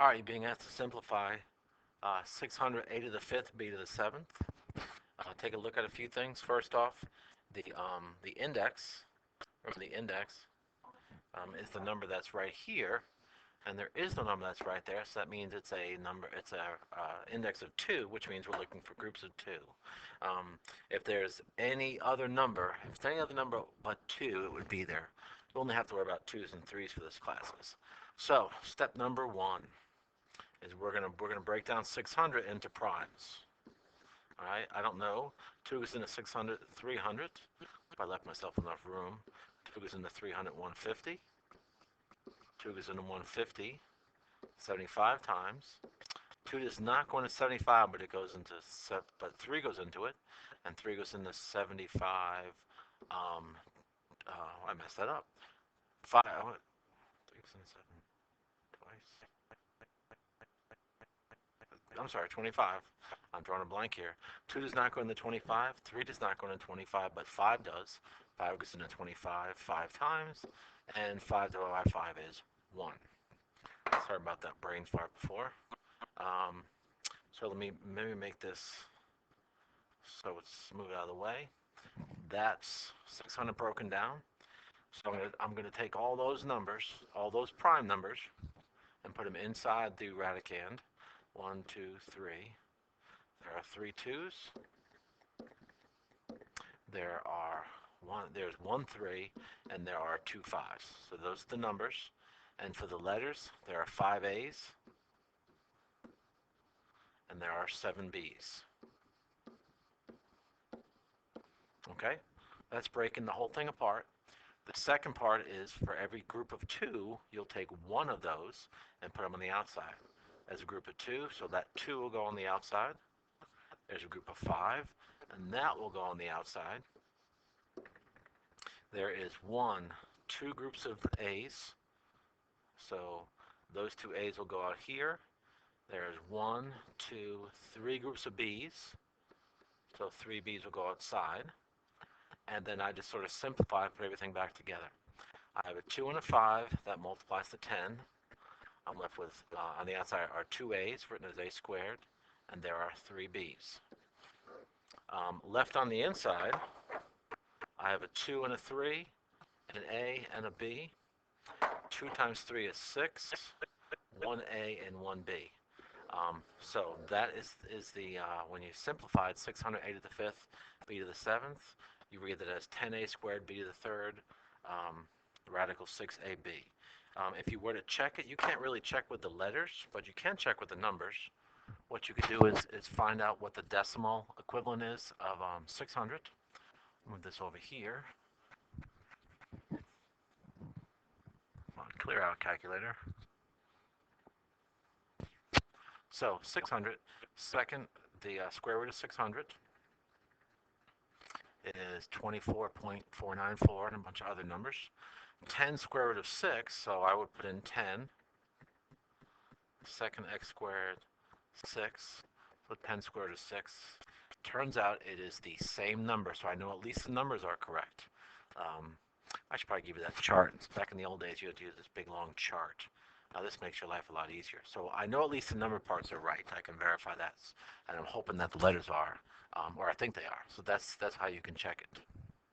All right, you're being asked to simplify 600 a to the fifth b to the seventh. Take a look at a few things. First off, the index. Remember, the index is the number that's right here, and there is no number that's right there. So that means it's a number. It's a index of 2, which means we're looking for groups of 2. If there's any other number, if it's any other number but 2, it would be there. You only have to worry about 2s and 3s for this classes. So step number 1 is we're gonna break down 600 into primes. All right, I don't know. 2 goes into 600, 300. If I left myself enough room. 2 goes into 300, 150. 2 goes into 150, 75 times. 2 does not go into 75, but it goes into, but 3 goes into it, and 3 goes into 75. I messed that up. 5. 3 goes into 7 twice. I'm sorry, 25. I'm drawing a blank here. 2 does not go into 25. 3 does not go into 25, but 5 does. 5 goes into 25 5 times, and 5 divided by 5 is 1. Sorry about that brain fart before. So let me maybe make this so it's moved out of the way. That's 600 broken down. So I'm gonna take all those numbers, all those prime numbers, and put them inside the radicand. 1, 2, 3. There are 3 2s. There's 1 3, and there are 2 5s. So those are the numbers. And for the letters, there are 5 A's, and there are 7 B's. Okay? That's breaking the whole thing apart. The second part is for every group of 2, you'll take one of those and put them on the outside. As a group of 2, so that 2 will go on the outside. There's a group of 5, and that will go on the outside. There is 2 groups of A's, so those 2 A's will go out here. There's 1, 2, 3 groups of B's, so 3 B's will go outside. And then I just sort of simplify and put everything back together. I have a 2 and a 5, that multiplies to 10. I'm left with, on the outside are 2 A's, written as A squared, and there are 3 B's. Left on the inside, I have a 2 and a 3, an A and a B. 2 times 3 is 6, 1 A and 1 B. So that is the, when you simplify it, 600 A to the 5th, B to the 7th, you read that as 10A squared, B to the 3rd, radical 6AB. If you were to check it, you can't really check with the letters, but you can check with the numbers. What you could do is find out what the decimal equivalent is of 600. Move this over here. Clear out calculator. So 600, the square root of 600 is 24.494 and a bunch of other numbers. 10 square root of 6, so I would put in 10. Second x squared, 6. So 10 square root of 6. Turns out it is the same number, so I know at least the numbers are correct. I should probably give you that chart. Back in the old days, you had to use this big long chart. Now this makes your life a lot easier. So I know at least the number parts are right. I can verify that, and I'm hoping that the letters are, or I think they are. So that's how you can check it.